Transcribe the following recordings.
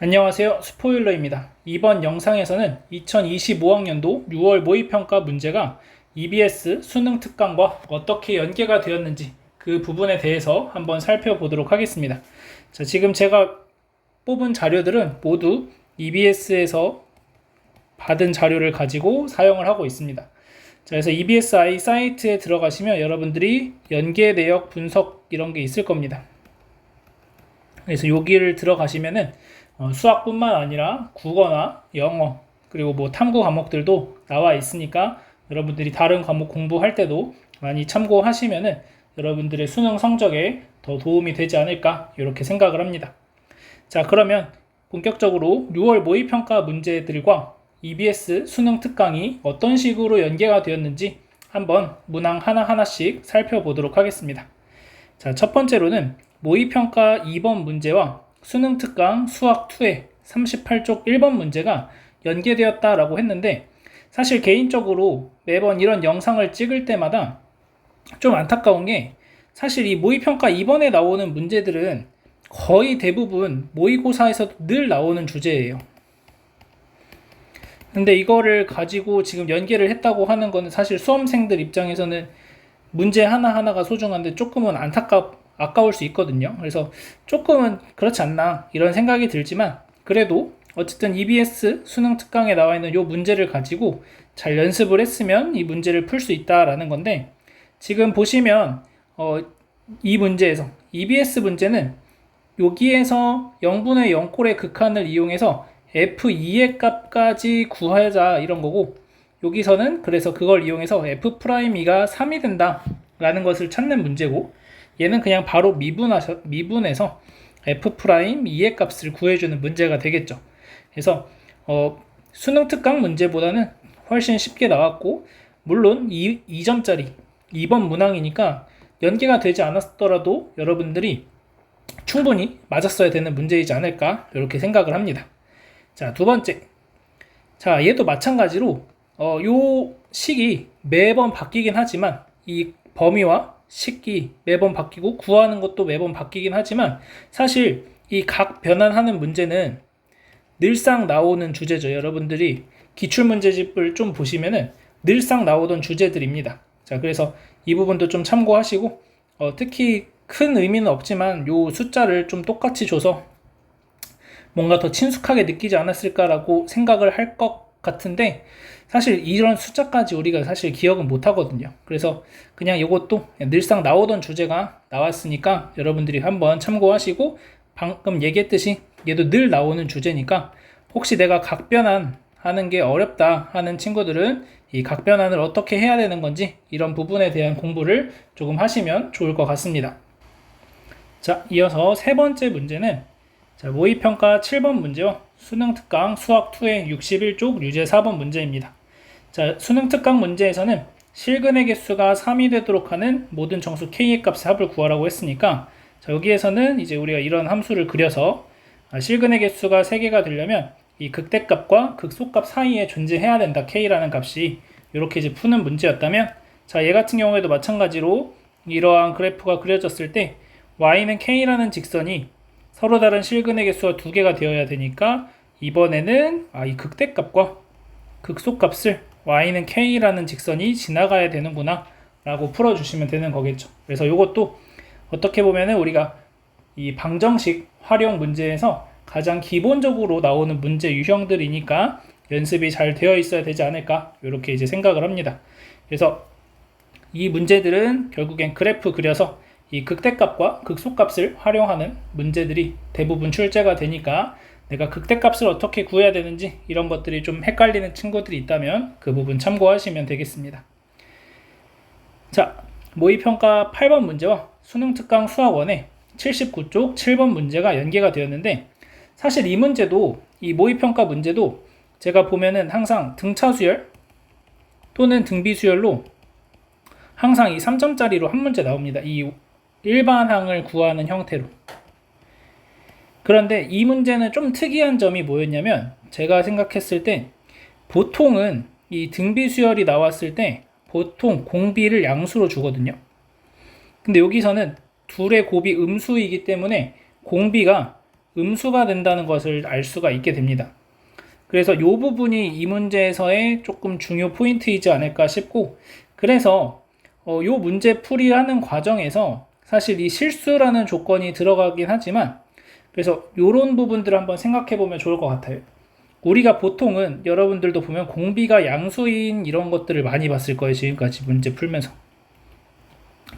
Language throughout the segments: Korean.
안녕하세요. 스포일러입니다. 이번 영상에서는 2025학년도 6월 모의평가 문제가 EBS 수능 특강과 어떻게 연계가 되었는지 그 부분에 대해서 한번 살펴보도록 하겠습니다. 자, 지금 제가 뽑은 자료들은 모두 EBS에서 받은 자료를 가지고 사용을 하고 있습니다. 자, 그래서 EBSi 사이트에 들어가시면 여러분들이 연계 내역 분석 이런 게 있을 겁니다. 그래서 여기를 들어가시면은 수학뿐만 아니라 국어나 영어 그리고 뭐 탐구 과목들도 나와 있으니까 여러분들이 다른 과목 공부할 때도 많이 참고하시면은 여러분들의 수능 성적에 더 도움이 되지 않을까 이렇게 생각을 합니다. 자, 그러면 본격적으로 6월 모의평가 문제들과 EBS 수능 특강이 어떤 식으로 연계가 되었는지 한번 문항 하나하나씩 살펴보도록 하겠습니다. 자, 첫 번째로는 모의평가 2번 문제와 수능 특강 수학2의 38쪽 1번 문제가 연계되었다라고 했는데, 사실 개인적으로 매번 이런 영상을 찍을 때마다 좀 안타까운 게, 사실 이 모의평가 2번에 나오는 문제들은 거의 대부분 모의고사에서도 늘 나오는 주제예요. 근데 이거를 가지고 지금 연계를 했다고 하는 거는 사실 수험생들 입장에서는 문제 하나하나가 소중한데 조금은 아까울 수 있거든요. 그래서 조금은 그렇지 않나 이런 생각이 들지만, 그래도 어쨌든 EBS 수능 특강에 나와 있는 이 문제를 가지고 잘 연습을 했으면 이 문제를 풀 수 있다라는 건데, 지금 보시면 이 문제에서 EBS 문제는 여기에서 0분의 0꼴의 극한을 이용해서 F2의 값까지 구하자 이런 거고, 여기서는 그래서 그걸 이용해서 F'E가 3이 된다 라는 것을 찾는 문제고, 얘는 그냥 바로 미분해서 F'E의 값을 구해주는 문제가 되겠죠. 그래서 수능 특강 문제보다는 훨씬 쉽게 나왔고, 물론 2점짜리 2번 문항이니까 연계가 되지 않았더라도 여러분들이 충분히 맞았어야 되는 문제이지 않을까 이렇게 생각을 합니다. 자, 두 번째. 자, 얘도 마찬가지로 요 식이 매번 바뀌긴 하지만, 이 범위와 식이 매번 바뀌고 구하는 것도 매번 바뀌긴 하지만, 사실 이 각 변환하는 문제는 늘상 나오는 주제죠. 여러분들이 기출문제집을 좀 보시면은 늘상 나오던 주제들입니다. 자, 그래서 이 부분도 좀 참고하시고, 특히 큰 의미는 없지만 요 숫자를 좀 똑같이 줘서 뭔가 더 친숙하게 느끼지 않았을까라고 생각을 할 것 같은데, 사실 이런 숫자까지 우리가 사실 기억은 못 하거든요. 그래서 그냥 이것도 늘상 나오던 주제가 나왔으니까 여러분들이 한번 참고하시고, 방금 얘기했듯이 얘도 늘 나오는 주제니까 혹시 내가 각변환 하는 게 어렵다 하는 친구들은 이 각변환을 어떻게 해야 되는 건지 이런 부분에 대한 공부를 조금 하시면 좋을 것 같습니다. 자, 이어서 세 번째 문제는 모의평가 7번 문제와 수능특강 수학2의 61쪽 유제 4번 문제입니다. 자, 수능특강 문제에서는 실근의 개수가 3이 되도록 하는 모든 정수 k의 값의 합을 구하라고 했으니까, 자, 여기에서는 이제 우리가 이런 함수를 그려서 실근의 개수가 3개가 되려면 이 극대값과 극소값 사이에 존재해야 된다, k라는 값이. 이렇게 이제 푸는 문제였다면, 자, 얘 같은 경우에도 마찬가지로 이러한 그래프가 그려졌을 때 y는 k라는 직선이 서로 다른 실근의 개수가 2개가 되어야 되니까, 이번에는 이 극대값과 극소값을 y는 k라는 직선이 지나가야 되는구나 라고 풀어주시면 되는 거겠죠. 그래서 이것도 어떻게 보면은 우리가 이 방정식 활용 문제에서 가장 기본적으로 나오는 문제 유형들이니까 연습이 잘 되어 있어야 되지 않을까 이렇게 이제 생각을 합니다. 그래서 이 문제들은 결국엔 그래프 그려서 이 극대값과 극소값을 활용하는 문제들이 대부분 출제가 되니까, 내가 극대값을 어떻게 구해야 되는지 이런 것들이 좀 헷갈리는 친구들이 있다면 그 부분 참고하시면 되겠습니다. 자, 모의평가 8번 문제와 수능특강 수학1의 79쪽 7번 문제가 연계가 되었는데, 사실 이 문제도, 이 모의평가 문제도 제가 보면은 항상 등차수열 또는 등비수열로 항상 이 3점짜리로 한 문제 나옵니다. 이 일반항을 구하는 형태로. 그런데 이 문제는 좀 특이한 점이 뭐였냐면, 제가 생각했을 때 보통은 이 등비수열이 나왔을 때 보통 공비를 양수로 주거든요. 근데 여기서는 둘의 곱이 음수이기 때문에 공비가 음수가 된다는 것을 알 수가 있게 됩니다. 그래서 이 부분이 이 문제에서의 조금 중요 포인트이지 않을까 싶고, 그래서 이 문제 풀이하는 과정에서 사실 이 실수라는 조건이 들어가긴 하지만, 그래서 이런 부분들을 한번 생각해 보면 좋을 것 같아요. 우리가 보통은 여러분들도 보면 공비가 양수인 이런 것들을 많이 봤을 거예요. 지금까지 문제 풀면서.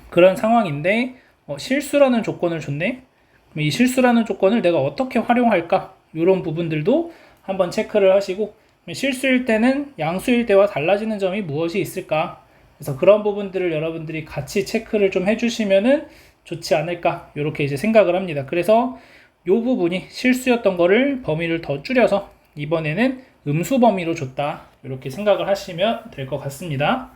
그런 상황인데 실수라는 조건을 줬네. 그럼 이 실수라는 조건을 내가 어떻게 활용할까? 이런 부분들도 한번 체크를 하시고, 실수일 때는 양수일 때와 달라지는 점이 무엇이 있을까? 그래서 그런 부분들을 여러분들이 같이 체크를 좀 해주시면은 좋지 않을까? 이렇게 이제 생각을 합니다. 그래서 이 부분이 실수였던 거를 범위를 더 줄여서 이번에는 음수 범위로 줬다. 이렇게 생각을 하시면 될 것 같습니다.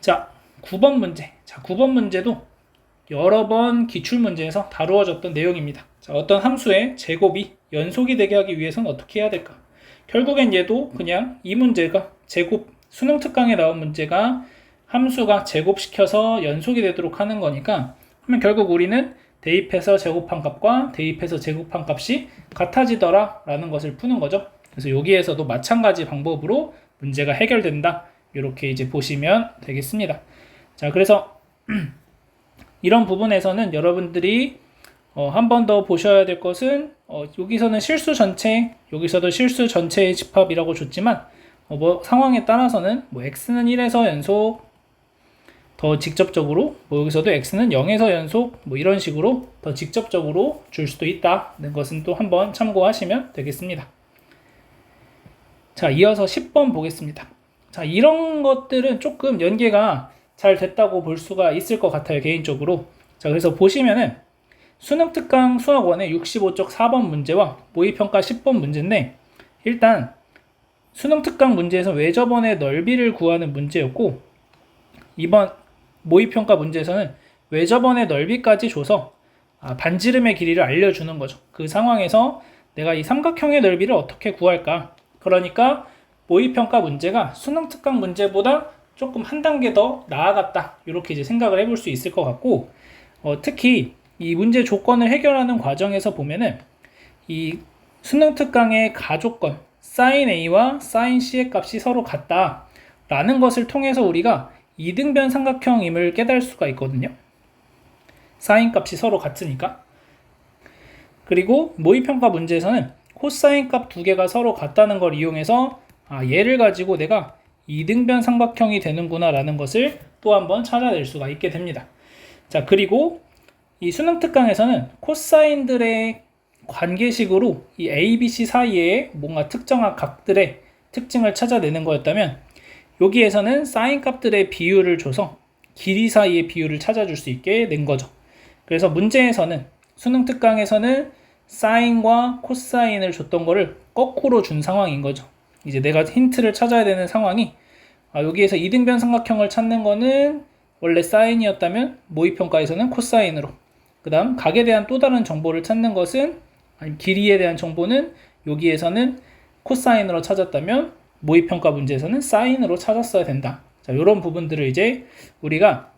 자, 9번 문제. 자, 9번 문제도 여러 번 기출문제에서 다루어졌던 내용입니다. 자, 어떤 함수의 제곱이 연속이 되게 하기 위해서는 어떻게 해야 될까? 결국엔 얘도 그냥 이 문제가 제곱, 수능 특강에 나온 문제가 함수가 제곱시켜서 연속이 되도록 하는 거니까, 그러면 결국 우리는 대입해서 제곱한 값과 대입해서 제곱한 값이 같아지더라 라는 것을 푸는 거죠. 그래서 여기에서도 마찬가지 방법으로 문제가 해결된다. 이렇게 이제 보시면 되겠습니다. 자, 그래서 이런 부분에서는 여러분들이 한 번 더 보셔야 될 것은 여기서는 실수 전체, 여기서도 실수 전체의 집합이라고 줬지만 뭐 상황에 따라서는 뭐 x는 1에서 연속, 더 직접적으로 뭐 여기서도 x는 0에서 연속, 뭐 이런 식으로 더 직접적으로 줄 수도 있다는 것은 또 한번 참고하시면 되겠습니다. 자, 이어서 10번 보겠습니다. 자, 이런 것들은 조금 연계가 잘 됐다고 볼 수가 있을 것 같아요, 개인적으로. 자, 그래서 보시면은 수능 특강 수학원의 65쪽 4번 문제와 모의평가 10번 문제인데, 일단 수능 특강 문제에서 외접원의 넓이를 구하는 문제였고, 이번 모의평가 문제에서는 외접원의 넓이까지 줘서 반지름의 길이를 알려주는 거죠. 그 상황에서 내가 이 삼각형의 넓이를 어떻게 구할까? 그러니까 모의평가 문제가 수능 특강 문제보다 조금 한 단계 더 나아갔다. 이렇게 이제 생각을 해볼 수 있을 것 같고, 특히 이 문제 조건을 해결하는 과정에서 보면은 이 수능 특강의 가조건 sin A와 sin C의 값이 서로 같다라는 것을 통해서 우리가 이등변 삼각형임을 깨달을 수가 있거든요. sin 값이 서로 같으니까. 그리고 모의평가 문제에서는 코사인 값 두 개가 서로 같다는 걸 이용해서 얘를 가지고 내가 이등변 삼각형이 되는구나 라는 것을 또 한번 찾아낼 수가 있게 됩니다. 자, 그리고 이 수능 특강에서는 코사인들의 관계식으로 이 A, B, C 사이에 뭔가 특정한 각들의 특징을 찾아내는 거였다면, 여기에서는 사인 값들의 비율을 줘서 길이 사이의 비율을 찾아줄 수 있게 된 거죠. 그래서 문제에서는 수능 특강에서는 사인과 코사인을 줬던 거를 거꾸로 준 상황인 거죠. 이제 내가 힌트를 찾아야 되는 상황이 여기에서 이등변 삼각형을 찾는 거는 원래 사인이었다면 모의평가에서는 코사인으로, 그 다음 각에 대한 또 다른 정보를 찾는 것은, 아니 길이에 대한 정보는 여기에서는 코사인으로 찾았다면 모의평가 문제에서는 사인으로 찾았어야 된다. 자, 이런 부분들을 이제 우리가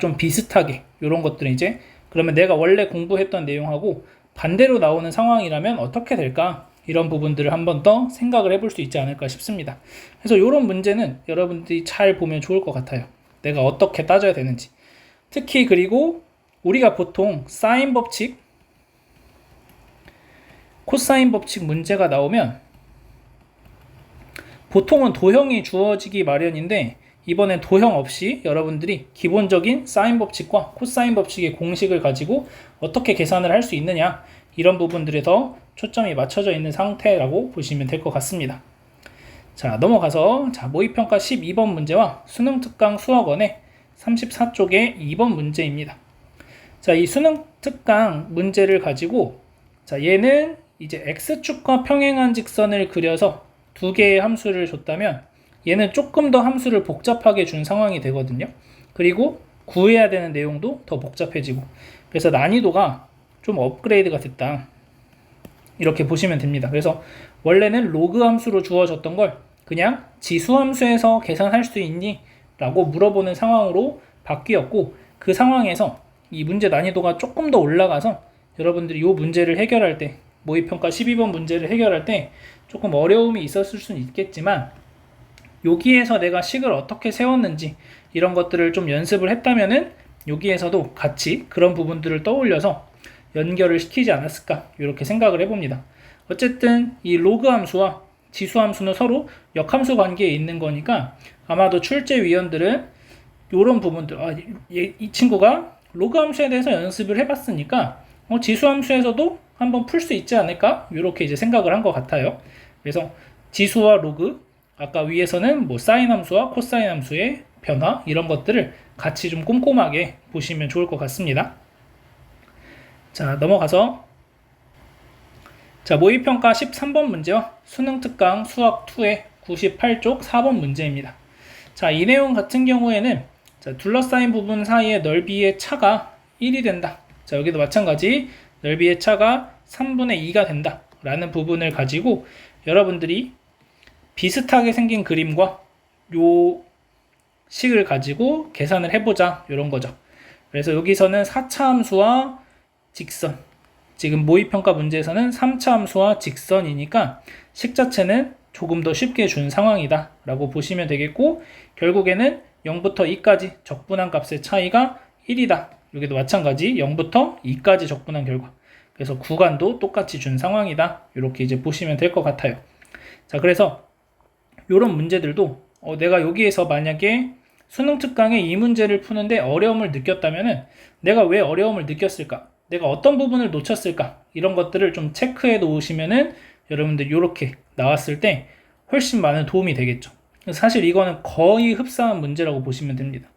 좀 비슷하게 이런 것들은 이제 그러면 내가 원래 공부했던 내용하고 반대로 나오는 상황이라면 어떻게 될까? 이런 부분들을 한 번 더 생각을 해볼 수 있지 않을까 싶습니다. 그래서 이런 문제는 여러분들이 잘 보면 좋을 것 같아요. 내가 어떻게 따져야 되는지. 특히 그리고 우리가 보통 사인 법칙, 코사인 법칙 문제가 나오면 보통은 도형이 주어지기 마련인데, 이번엔 도형 없이 여러분들이 기본적인 사인 법칙과 코사인 법칙의 공식을 가지고 어떻게 계산을 할 수 있느냐, 이런 부분들에 더 초점이 맞춰져 있는 상태라고 보시면 될 것 같습니다. 자, 넘어가서 모의평가 12번 문제와 수능특강 수학원의 34쪽의 2번 문제입니다. 자, 이 수능특강 문제를 가지고 얘는 이제 x축과 평행한 직선을 그려서 두 개의 함수를 줬다면 얘는 조금 더 함수를 복잡하게 준 상황이 되거든요. 그리고 구해야 되는 내용도 더 복잡해지고, 그래서 난이도가 좀 업그레이드가 됐다. 이렇게 보시면 됩니다. 그래서 원래는 로그 함수로 주어졌던 걸 그냥 지수 함수에서 계산할 수 있니? 라고 물어보는 상황으로 바뀌었고, 그 상황에서 이 문제 난이도가 조금 더 올라가서 여러분들이 이 문제를 해결할 때, 모의평가 12번 문제를 해결할 때 조금 어려움이 있었을 수는 있겠지만, 여기에서 내가 식을 어떻게 세웠는지 이런 것들을 좀 연습을 했다면은 여기에서도 같이 그런 부분들을 떠올려서 연결을 시키지 않았을까, 이렇게 생각을 해봅니다. 어쨌든 이 로그 함수와 지수 함수는 서로 역함수 관계에 있는 거니까 아마도 출제위원들은 이런 부분들, 이 친구가 로그 함수에 대해서 연습을 해봤으니까 지수 함수에서도 한번 풀 수 있지 않을까, 이렇게 이제 생각을 한 것 같아요. 그래서 지수와 로그, 아까 위에서는 뭐 사인 함수와 코사인 함수의 변화, 이런 것들을 같이 좀 꼼꼼하게 보시면 좋을 것 같습니다. 자, 넘어가서 모의평가 13번 문제와 수능특강 수학2의 98쪽 4번 문제입니다. 자, 이 내용 같은 경우에는 둘러싸인 부분 사이의 넓이의 차가 1이 된다. 자, 여기도 마찬가지 넓이의 차가 3분의 2가 된다 라는 부분을 가지고 여러분들이 비슷하게 생긴 그림과 요 식을 가지고 계산을 해보자, 이런 거죠. 그래서 여기서는 4차 함수와 직선, 지금 모의평가 문제에서는 3차 함수와 직선이니까 식 자체는 조금 더 쉽게 준 상황이다 라고 보시면 되겠고, 결국에는 0부터 2까지 적분한 값의 차이가 1이다. 여기도 마찬가지 0부터 2까지 적분한 결과, 그래서 구간도 똑같이 준 상황이다, 이렇게 이제 보시면 될 것 같아요. 자, 그래서 이런 문제들도 내가 여기에서 만약에 수능특강의 이 문제를 푸는데 어려움을 느꼈다면은 내가 왜 어려움을 느꼈을까, 내가 어떤 부분을 놓쳤을까, 이런 것들을 좀 체크해 놓으시면은 여러분들 이렇게 나왔을 때 훨씬 많은 도움이 되겠죠. 사실 이거는 거의 흡사한 문제라고 보시면 됩니다.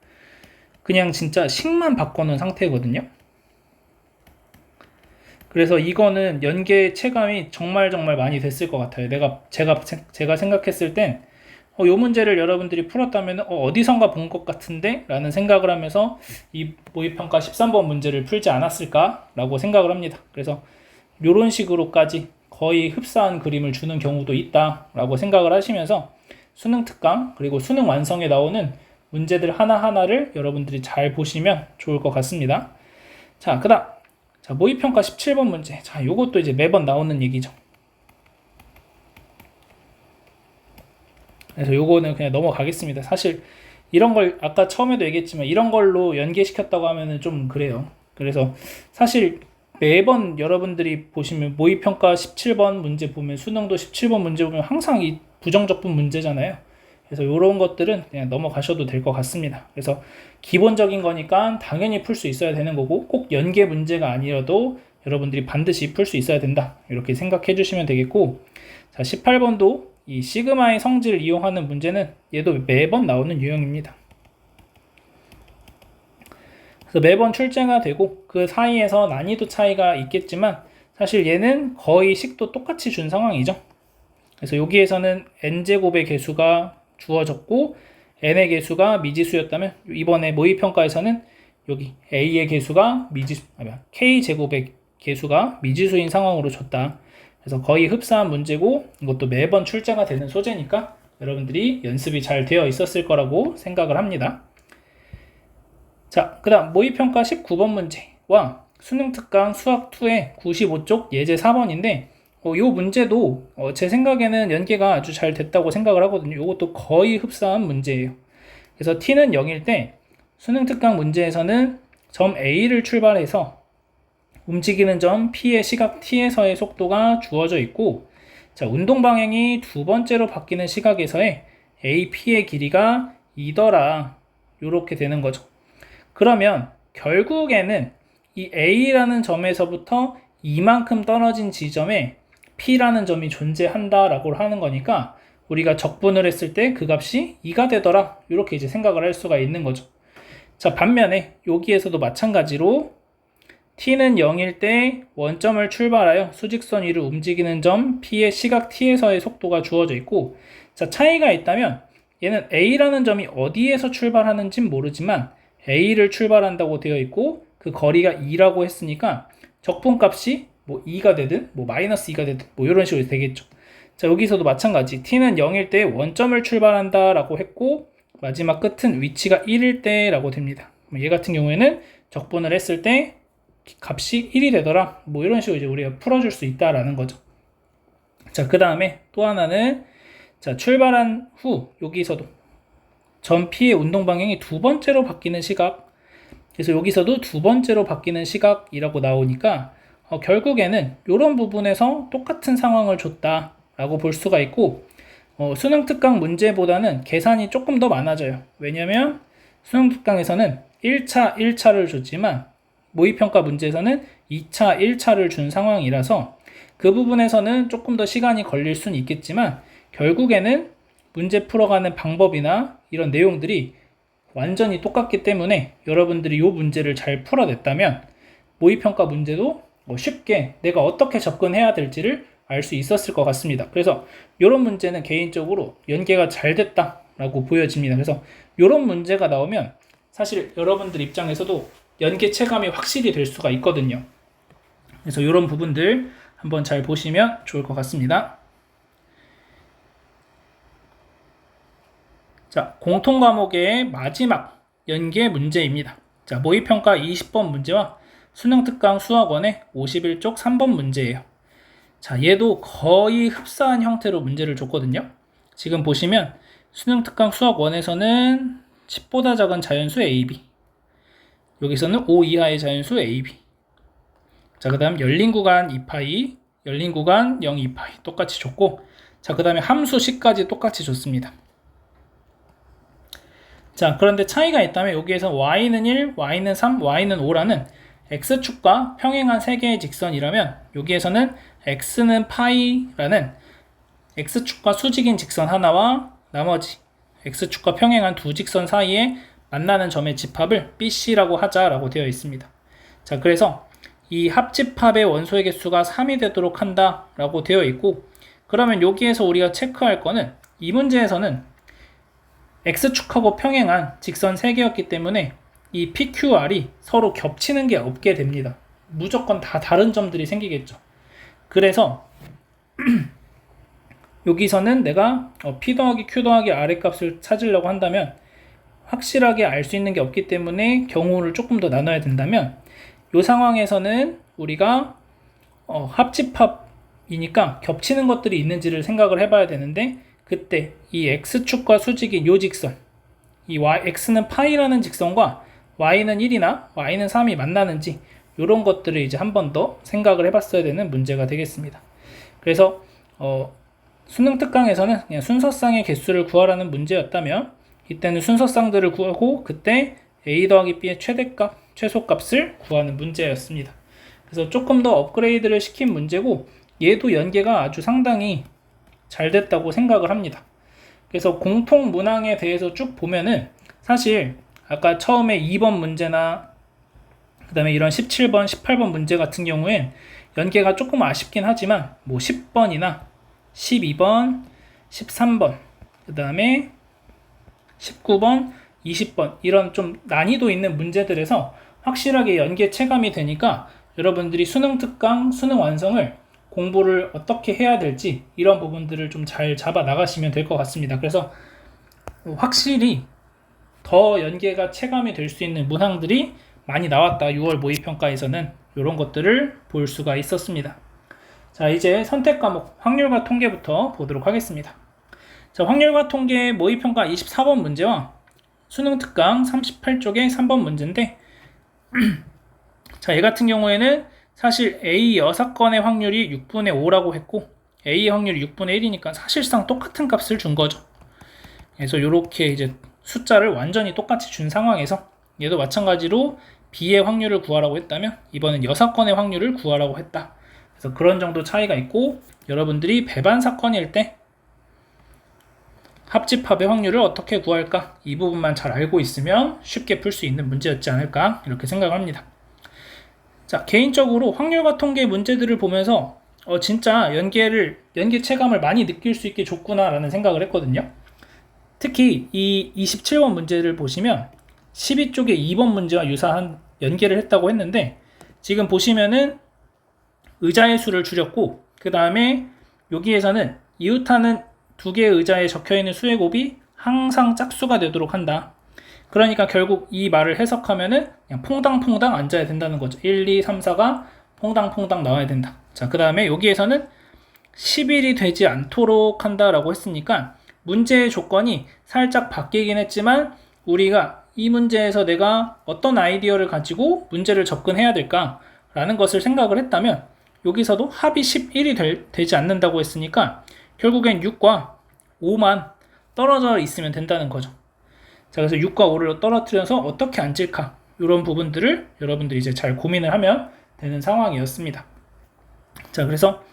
그냥 진짜 식만 바꿔놓은 상태거든요. 그래서 이거는 연계 체감이 정말 많이 됐을 것 같아요. 제가 생각했을 땐 이 문제를 여러분들이 풀었다면 어디선가 본 것 같은데? 라는 생각을 하면서 이 모의평가 13번 문제를 풀지 않았을까? 라고 생각을 합니다. 그래서 이런 식으로까지 거의 흡사한 그림을 주는 경우도 있다 라고 생각을 하시면서 수능특강 그리고 수능 완성에 나오는 문제들 하나하나를 여러분들이 잘 보시면 좋을 것 같습니다. 자, 그 다음 모의평가 17번 문제. 자, 요것도 이제 매번 나오는 얘기죠. 그래서 요거는 그냥 넘어가겠습니다. 사실 이런 걸 아까 처음에도 얘기했지만 이런 걸로 연계시켰다고 하면은 좀 그래요. 그래서 사실 매번 여러분들이 보시면 모의평가 17번 문제 보면, 수능도 17번 문제 보면 항상 이 부정적분 문제잖아요. 그래서 이런 것들은 그냥 넘어가셔도 될 것 같습니다. 그래서 기본적인 거니까 당연히 풀 수 있어야 되는 거고, 꼭 연계 문제가 아니어도 여러분들이 반드시 풀 수 있어야 된다, 이렇게 생각해 주시면 되겠고, 자, 18번도 이 시그마의 성질을 이용하는 문제는 얘도 매번 나오는 유형입니다. 그래서 매번 출제가 되고 그 사이에서 난이도 차이가 있겠지만 사실 얘는 거의 식도 똑같이 준 상황이죠. 그래서 여기에서는 n제곱의 개수가 주어졌고 n의 개수가 미지수였다면 이번에 모의평가에서는 여기 a의 개수가 k제곱의 개수가 미지수인 상황으로 줬다. 그래서 거의 흡사한 문제고 이것도 매번 출제가 되는 소재니까 여러분들이 연습이 잘 되어 있었을 거라고 생각을 합니다. 자, 그 다음 모의평가 19번 문제와 수능특강 수학2의 95쪽 예제 4번인데 이 문제도 제 생각에는 연계가 아주 잘 됐다고 생각을 하거든요. 이것도 거의 흡사한 문제예요. 그래서 t는 0일 때 수능특강 문제에서는 점 A를 출발해서 움직이는 점 P의 시각 T에서의 속도가 주어져 있고, 자, 운동 방향이 두 번째로 바뀌는 시각에서의 AP의 길이가 2더라, 이렇게 되는 거죠. 그러면 결국에는 이 A라는 점에서부터 이만큼 떨어진 지점에 P라는 점이 존재한다라고 하는 거니까 우리가 적분을 했을 때 그 값이 2가 되더라, 이렇게 이제 생각을 할 수가 있는 거죠. 자, 반면에 여기에서도 마찬가지로 t는 0일 때 원점을 출발하여 수직선 위를 움직이는 점 P의 시각 T에서의 속도가 주어져 있고, 자, 차이가 있다면 얘는 A라는 점이 어디에서 출발하는지는 모르지만 A를 출발한다고 되어 있고 그 거리가 2라고 했으니까 적분값이 뭐 2가 되든 뭐 마이너스 2가 되든 뭐 이런 식으로 되겠죠. 자, 여기서도 마찬가지 t는 0일 때 원점을 출발한다 라고 했고 마지막 끝은 위치가 1일 때 라고 됩니다. 얘 같은 경우에는 적분을 했을 때 값이 1이 되더라. 뭐 이런 식으로 이제 우리가 풀어줄 수 있다라는 거죠. 자, 그 다음에 또 하나는, 자, 출발한 후 여기서도 전피의 운동 방향이 두 번째로 바뀌는 시각. 그래서 여기서도 두 번째로 바뀌는 시각이라고 나오니까 결국에는 이런 부분에서 똑같은 상황을 줬다라고 볼 수가 있고, 수능 특강 문제보다는 계산이 조금 더 많아져요. 왜냐면 수능 특강에서는 1차 1차를 줬지만 모의평가 문제에서는 2차 1차를 준 상황이라서 그 부분에서는 조금 더 시간이 걸릴 수는 있겠지만 결국에는 문제 풀어가는 방법이나 이런 내용들이 완전히 똑같기 때문에 여러분들이 이 문제를 잘 풀어냈다면 모의평가 문제도 쉽게 내가 어떻게 접근해야 될지를 알 수 있었을 것 같습니다. 그래서 이런 문제는 개인적으로 연계가 잘 됐다라고 보여집니다. 그래서 이런 문제가 나오면 사실 여러분들 입장에서도 연계 체감이 확실히 될 수가 있거든요. 그래서 이런 부분들 한번 잘 보시면 좋을 것 같습니다. 자, 공통 과목의 마지막 연계 문제입니다. 자, 모의평가 20번 문제와 수능특강 수학원의 51쪽 3번 문제예요. 자, 얘도 거의 흡사한 형태로 문제를 줬거든요. 지금 보시면 수능특강 수학원에서는 10보다 작은 자연수 AB, 여기서는 5 이하의 자연수 AB. 자, 그 다음 열린 구간 2파이, 열린 구간 0 2파이 똑같이 줬고, 자, 그 다음에 함수 C까지 똑같이 줬습니다. 자, 그런데 차이가 있다면 여기에서 y는 1, y는 3, y는 5라는 x축과 평행한 3개의 직선이라면 여기에서는 x는 파이라는 x축과 수직인 직선 하나와 나머지 x축과 평행한 두 직선 사이에 만나는 점의 집합을 BC라고 하자라고 되어 있습니다. 자, 그래서 이 합집합의 원소의 개수가 3이 되도록 한다라고 되어 있고, 그러면 여기에서 우리가 체크할 거는 이 문제에서는 x축하고 평행한 직선 3개였기 때문에 이 PQR이 서로 겹치는 게 없게 됩니다. 무조건 다 다른 점들이 생기겠죠. 그래서 여기서는 내가 P 더하기 Q 더하기 R의 값을 찾으려고 한다면 확실하게 알 수 있는 게 없기 때문에 경우를 조금 더 나눠야 된다면 이 상황에서는 우리가 합집합이니까 겹치는 것들이 있는지를 생각을 해봐야 되는데, 그때 이 x축과 수직인 요 직선, 이 x는 파이라는 직선과 y는 1이나 y는 3이 만나는지 이런 것들을 이제 한 번 더 생각을 해봤어야 되는 문제가 되겠습니다. 그래서 수능 특강에서는 그냥 순서쌍의 개수를 구하라는 문제였다면 이때는 순서쌍들을 구하고 그때 a 더하기 b의 최대값, 최소값을 구하는 문제였습니다. 그래서 조금 더 업그레이드를 시킨 문제고 얘도 연계가 아주 상당히 잘 됐다고 생각을 합니다. 그래서 공통 문항에 대해서 쭉 보면은 사실 아까 처음에 2번 문제나 그 다음에 이런 17번, 18번 문제 같은 경우엔 연계가 조금 아쉽긴 하지만 뭐 10번이나 12번, 13번, 그 다음에 19번, 20번 이런 좀 난이도 있는 문제들에서 확실하게 연계 체감이 되니까 여러분들이 수능 특강, 수능 완성을 공부를 어떻게 해야 될지 이런 부분들을 좀 잘 잡아 나가시면 될 것 같습니다. 그래서 확실히 더 연계가 체감이 될 수 있는 문항들이 많이 나왔다. 6월 모의평가에서는 이런 것들을 볼 수가 있었습니다. 자, 이제 선택 과목 확률과 통계부터 보도록 하겠습니다. 자, 확률과 통계 모의평가 24번 문제와 수능 특강 38쪽의 3번 문제인데 자, 얘 같은 경우에는 사실 A 6건의 확률이 6분의 5라고 했고 A의 확률이 6분의 1이니까 사실상 똑같은 값을 준 거죠. 그래서 이렇게 이제 숫자를 완전히 똑같이 준 상황에서 얘도 마찬가지로 B의 확률을 구하라고 했다면 이번엔 6건의 확률을 구하라고 했다. 그래서 그런 정도 차이가 있고 여러분들이 배반 사건일 때 합집합의 확률을 어떻게 구할까? 이 부분만 잘 알고 있으면 쉽게 풀 수 있는 문제였지 않을까? 이렇게 생각합니다. 자, 개인적으로 확률과 통계 문제들을 보면서 진짜 연계 체감을 많이 느낄 수 있게 줬구나 라는 생각을 했거든요. 특히 이 27번 문제를 보시면 12쪽의 2번 문제와 유사한 연계를 했다고 했는데 지금 보시면은 의자의 수를 줄였고 그 다음에 여기에서는 이웃하는 두 개의 의자에 적혀있는 수의 곱이 항상 짝수가 되도록 한다. 그러니까 결국 이 말을 해석하면은 그냥 퐁당퐁당 앉아야 된다는 거죠. 1, 2, 3, 4가 퐁당퐁당 나와야 된다. 자, 그 다음에 여기에서는 10일이 되지 않도록 한다라고 했으니까 문제의 조건이 살짝 바뀌긴 했지만 우리가 이 문제에서 내가 어떤 아이디어를 가지고 문제를 접근해야 될까라는 것을 생각을 했다면 여기서도 합이 11이 되지 않는다고 했으니까 결국엔 6과 5만 떨어져 있으면 된다는 거죠. 자, 그래서 6과 5를 떨어뜨려서 어떻게 앉을까? 이런 부분들을 여러분들이 이제 잘 고민을 하면 되는 상황이었습니다. 자, 그래서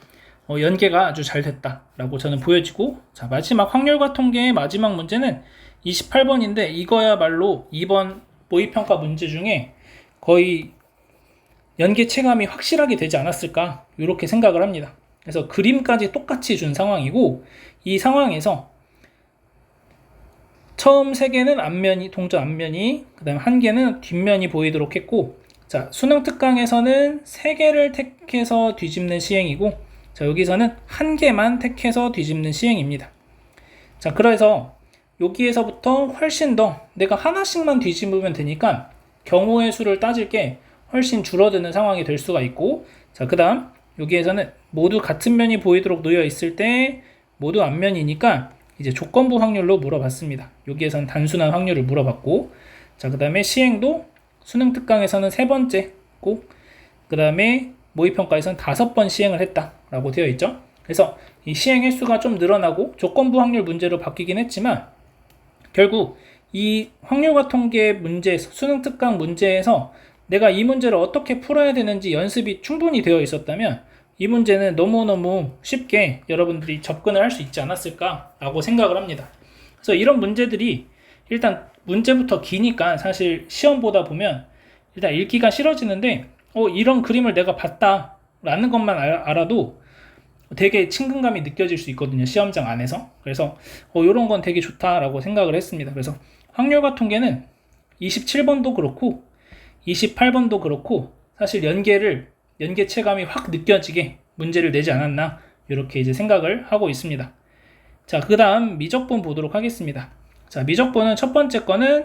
연계가 아주 잘 됐다라고 저는 보여지고, 자, 마지막 확률과 통계의 마지막 문제는 28번인데 이거야말로 이번 모의평가 문제 중에 거의 연계 체감이 확실하게 되지 않았을까 이렇게 생각을 합니다. 그래서 그림까지 똑같이 준 상황이고 이 상황에서 처음 3개는 앞면이 동전 앞면이 그 다음 1개는 뒷면이 보이도록 했고, 자, 수능 특강에서는 3개를 택해서 뒤집는 시행이고, 자, 여기서는 1개만 택해서 뒤집는 시행입니다. 자, 그래서 여기에서부터 훨씬 더 내가 하나씩만 뒤집으면 되니까 경우의 수를 따질 게 훨씬 줄어드는 상황이 될 수가 있고, 자, 그 다음 여기에서는 모두 같은 면이 보이도록 놓여 있을 때 모두 앞면이니까 이제 조건부 확률로 물어봤습니다. 여기에서는 단순한 확률을 물어봤고, 자, 그 다음에 시행도 수능 특강에서는 3번째고, 그 다음에 모의평가에서는 5번 시행을 했다라고 되어 있죠. 그래서 이 시행 횟수가 좀 늘어나고 조건부 확률 문제로 바뀌긴 했지만 결국 이 확률과 통계 문제, 수능 특강 문제에서 내가 이 문제를 어떻게 풀어야 되는지 연습이 충분히 되어 있었다면 이 문제는 너무너무 쉽게 여러분들이 접근을 할 수 있지 않았을까라고 생각을 합니다. 그래서 이런 문제들이 일단 문제부터 기니까 사실 시험 보다 보면 일단 읽기가 싫어지는데 이런 그림을 내가 봤다라는 것만 알아도 되게 친근감이 느껴질 수 있거든요. 시험장 안에서. 그래서 이런 건 되게 좋다라고 생각을 했습니다. 그래서 확률과 통계는 27번도 그렇고 28번도 그렇고 사실 연계 체감이 확 느껴지게 문제를 내지 않았나 이렇게 이제 생각을 하고 있습니다. 자, 그 다음 미적분 보도록 하겠습니다. 자, 미적분은 첫 번째 거는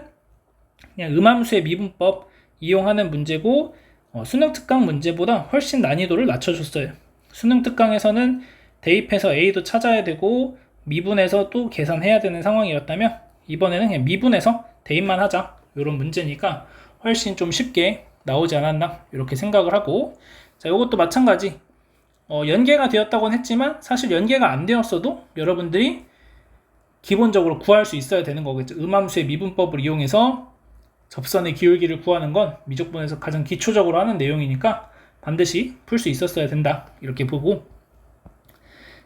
그냥 음함수의 미분법 이용하는 문제고 수능 특강 문제보다 훨씬 난이도를 낮춰줬어요. 수능 특강에서는 대입해서 A도 찾아야 되고 미분해서 또 계산해야 되는 상황이었다면 이번에는 그냥 미분해서 대입만 하자 이런 문제니까 훨씬 좀 쉽게 나오지 않았나 이렇게 생각을 하고, 자, 이것도 마찬가지 연계가 되었다고는 했지만 사실 연계가 안 되었어도 여러분들이 기본적으로 구할 수 있어야 되는 거겠죠. 음함수의 미분법을 이용해서 접선의 기울기를 구하는 건 미적분에서 가장 기초적으로 하는 내용이니까 반드시 풀 수 있었어야 된다 이렇게 보고,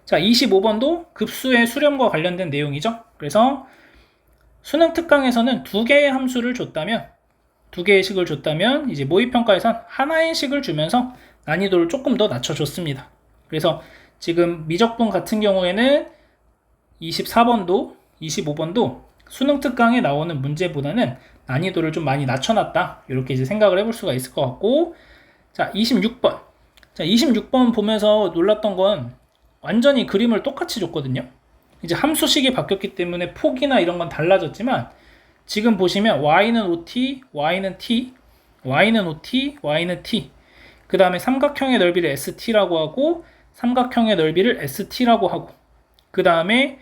자, 25번도 급수의 수렴과 관련된 내용이죠. 그래서 수능 특강에서는 2개의 함수를 줬다면 2개의 식을 줬다면 이제 모의평가에선 하나의 식을 주면서 난이도를 조금 더 낮춰줬습니다. 그래서 지금 미적분 같은 경우에는 24번도 25번도 수능 특강에 나오는 문제보다는 난이도를 좀 많이 낮춰놨다 이렇게 이제 생각을 해볼 수가 있을 것 같고, 자, 26번. 자, 26번 보면서 놀랐던 건 완전히 그림을 똑같이 줬거든요. 이제 함수식이 바뀌었기 때문에 폭이나 이런 건 달라졌지만 지금 보시면 y는 ot, y는 t, y는 ot, y는 t. 그 다음에 삼각형의 넓이를 st라고 하고 삼각형의 넓이를 st라고 하고 그 다음에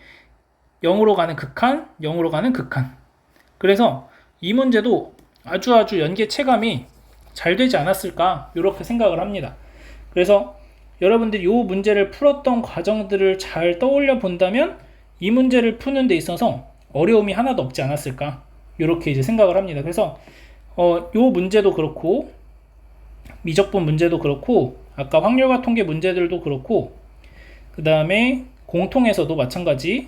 0으로 가는 극한, 0으로 가는 극한. 그래서 이 문제도 아주 연계 체감이 잘 되지 않았을까 이렇게 생각을 합니다. 그래서 여러분들이 이 문제를 풀었던 과정들을 잘 떠올려 본다면 이 문제를 푸는 데 있어서 어려움이 하나도 없지 않았을까 이렇게 이제 생각을 합니다. 그래서 이 문제도 그렇고 미적분 문제도 그렇고 아까 확률과 통계 문제들도 그렇고 그 다음에 공통에서도 마찬가지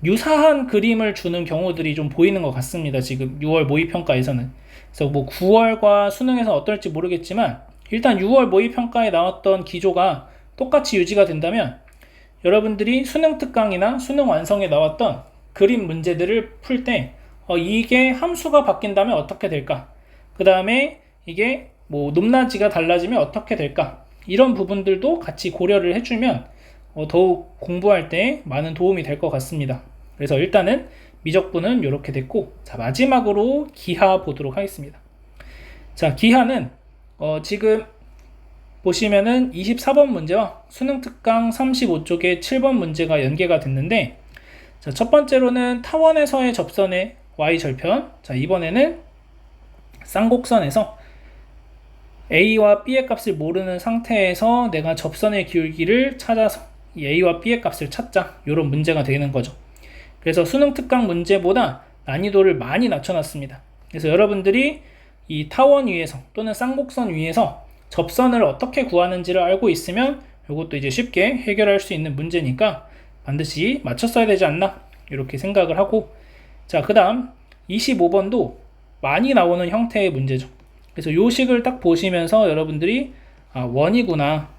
유사한 그림을 주는 경우들이 좀 보이는 것 같습니다. 지금 6월 모의평가에서는. 그래서 뭐 9월과 수능에서 어떨지 모르겠지만 일단 6월 모의평가에 나왔던 기조가 똑같이 유지가 된다면 여러분들이 수능 특강이나 수능 완성에 나왔던 그림 문제들을 풀 때 이게 함수가 바뀐다면 어떻게 될까? 그 다음에 이게 뭐 높낮이가 달라지면 어떻게 될까? 이런 부분들도 같이 고려를 해주면 더욱 공부할 때 많은 도움이 될 것 같습니다. 그래서 일단은 미적분은 이렇게 됐고, 자, 마지막으로 기하 보도록 하겠습니다. 자, 기하는 지금 보시면은 24번 문제와 수능 특강 35쪽에 7번 문제가 연계가 됐는데, 자, 첫 번째로는 타원에서의 접선의 y절편, 자, 이번에는 쌍곡선에서 a와 b의 값을 모르는 상태에서 내가 접선의 기울기를 찾아서 이 a와 b의 값을 찾자, 이런 문제가 되는 거죠. 그래서 수능 특강 문제보다 난이도를 많이 낮춰놨습니다. 그래서 여러분들이 이 타원 위에서 또는 쌍곡선 위에서 접선을 어떻게 구하는지를 알고 있으면 이것도 이제 쉽게 해결할 수 있는 문제니까 반드시 맞췄어야 되지 않나, 이렇게 생각을 하고, 자, 그 다음 25번도 많이 나오는 형태의 문제죠. 그래서 요 식을 딱 보시면서 여러분들이 원이구나,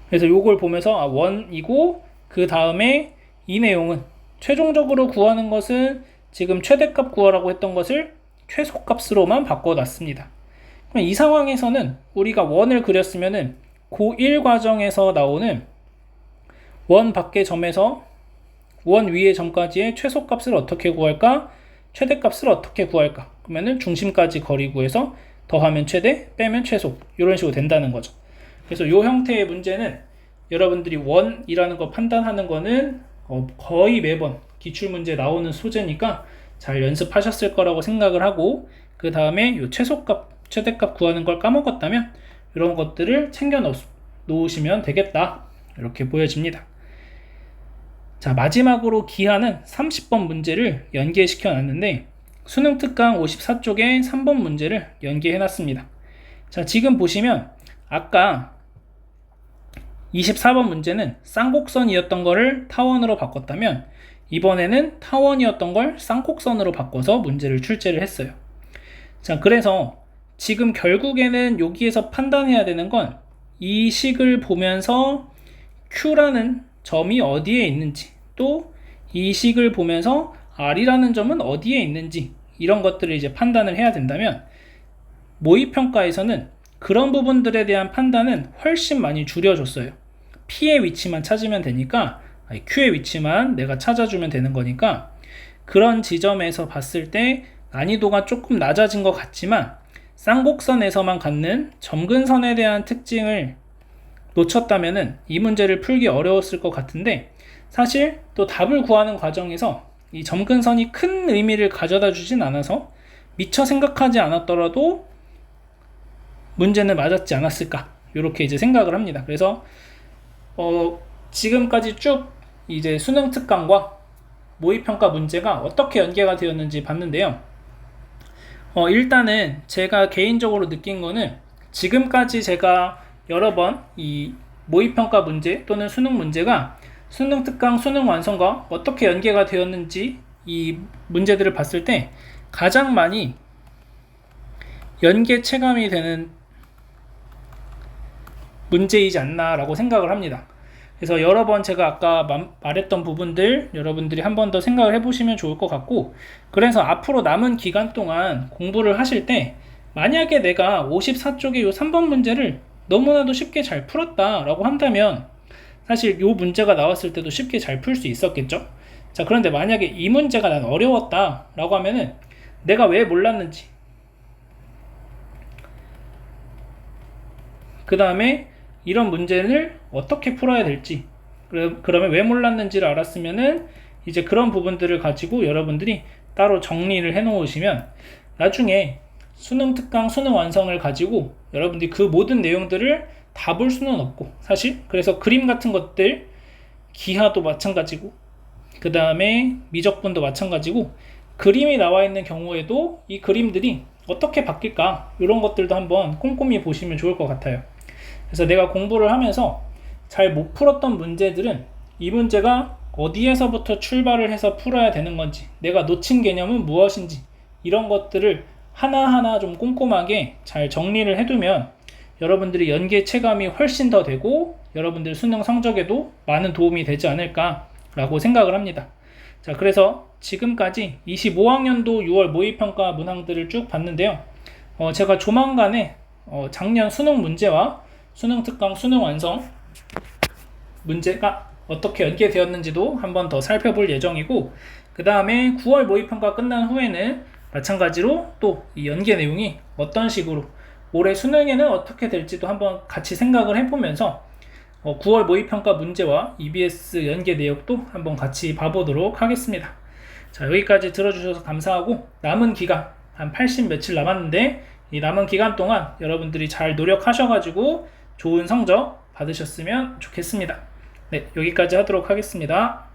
그래서 요걸 보면서 원이고, 그 다음에 이 내용은 최종적으로 구하는 것은 지금 최대값 구하라고 했던 것을 최소값으로만 바꿔놨습니다. 그럼 이 상황에서는 우리가 원을 그렸으면은 고1 과정에서 나오는 원 밖의 점에서 원 위의 점까지의 최소값을 어떻게 구할까? 최대값을 어떻게 구할까? 그러면은 중심까지 거리 구해서 더하면 최대, 빼면 최소, 이런 식으로 된다는 거죠. 그래서 이 형태의 문제는 여러분들이 원이라는 거 판단하는 거는 거의 매번 기출문제 나오는 소재니까 잘 연습하셨을 거라고 생각을 하고, 그 다음에 이 최소값, 최대값 구하는 걸 까먹었다면 이런 것들을 챙겨 놓으시면 되겠다, 이렇게 보여집니다. 자, 마지막으로 기하는 30번 문제를 연계시켜 놨는데 수능 특강 54쪽에 3번 문제를 연계해 놨습니다. 자, 지금 보시면 아까 24번 문제는 쌍곡선이었던 거를 타원으로 바꿨다면 이번에는 타원이었던 걸 쌍곡선으로 바꿔서 문제를 출제를 했어요. 자, 그래서 지금 결국에는 여기에서 판단해야 되는 건 이 식을 보면서 Q라는 점이 어디에 있는지, 또 이 식을 보면서 R이라는 점은 어디에 있는지, 이런 것들을 이제 판단을 해야 된다면 모의평가에서는 그런 부분들에 대한 판단은 훨씬 많이 줄여줬어요. P의 위치만 찾으면 되니까, Q의 위치만 내가 찾아주면 되는 거니까, 그런 지점에서 봤을 때 난이도가 조금 낮아진 것 같지만 쌍곡선에서만 갖는 점근선에 대한 특징을 놓쳤다면은 이 문제를 풀기 어려웠을 것 같은데, 사실 또 답을 구하는 과정에서 이 점근선이 큰 의미를 가져다 주진 않아서 미처 생각하지 않았더라도 문제는 맞았지 않았을까, 이렇게 이제 생각을 합니다. 그래서 지금까지 쭉 이제 수능 특강과 모의평가 문제가 어떻게 연계가 되었는지 봤는데요. 일단은 제가 개인적으로 느낀 거는 지금까지 제가 여러 번 이 모의평가 문제 또는 수능 문제가 수능 특강, 수능 완성과 어떻게 연계가 되었는지 이 문제들을 봤을 때 가장 많이 연계 체감이 되는 문제이지 않나 라고 생각을 합니다. 그래서 여러 번 제가 아까 말했던 부분들 여러분들이 한 번 더 생각을 해보시면 좋을 것 같고, 그래서 앞으로 남은 기간 동안 공부를 하실 때 만약에 내가 54쪽의 이 3번 문제를 너무나도 쉽게 잘 풀었다 라고 한다면 사실 이 문제가 나왔을 때도 쉽게 잘 풀 수 있었겠죠. 자, 그런데 만약에 이 문제가 난 어려웠다 라고 하면은 내가 왜 몰랐는지, 그 다음에 이런 문제를 어떻게 풀어야 될지, 그러면 왜 몰랐는지를 알았으면은 이제 그런 부분들을 가지고 여러분들이 따로 정리를 해 놓으시면 나중에 수능 특강, 수능 완성을 가지고 여러분들이 그 모든 내용들을 다 볼 수는 없고, 사실 그래서 그림 같은 것들, 기하도 마찬가지고 그 다음에 미적분도 마찬가지고, 그림이 나와 있는 경우에도 이 그림들이 어떻게 바뀔까, 이런 것들도 한번 꼼꼼히 보시면 좋을 것 같아요. 그래서 내가 공부를 하면서 잘 못 풀었던 문제들은 이 문제가 어디에서부터 출발을 해서 풀어야 되는 건지, 내가 놓친 개념은 무엇인지, 이런 것들을 하나하나 좀 꼼꼼하게 잘 정리를 해두면 여러분들이 연계 체감이 훨씬 더 되고 여러분들 수능 성적에도 많은 도움이 되지 않을까 라고 생각을 합니다. 자, 그래서 지금까지 25학년도 6월 모의평가 문항들을 쭉 봤는데요. 제가 조만간에 작년 수능 문제와 수능 특강, 수능 완성 문제가 어떻게 연계되었는지도 한번 더 살펴볼 예정이고, 그 다음에 9월 모의평가 끝난 후에는 마찬가지로 또 이 연계 내용이 어떤 식으로 올해 수능에는 어떻게 될지도 한번 같이 생각을 해보면서 9월 모의평가 문제와 EBS 연계 내역도 한번 같이 봐보도록 하겠습니다. 자, 여기까지 들어주셔서 감사하고, 남은 기간 한 80 며칠 남았는데 이 남은 기간 동안 여러분들이 잘 노력하셔가지고 좋은 성적 받으셨으면 좋겠습니다. 네, 여기까지 하도록 하겠습니다.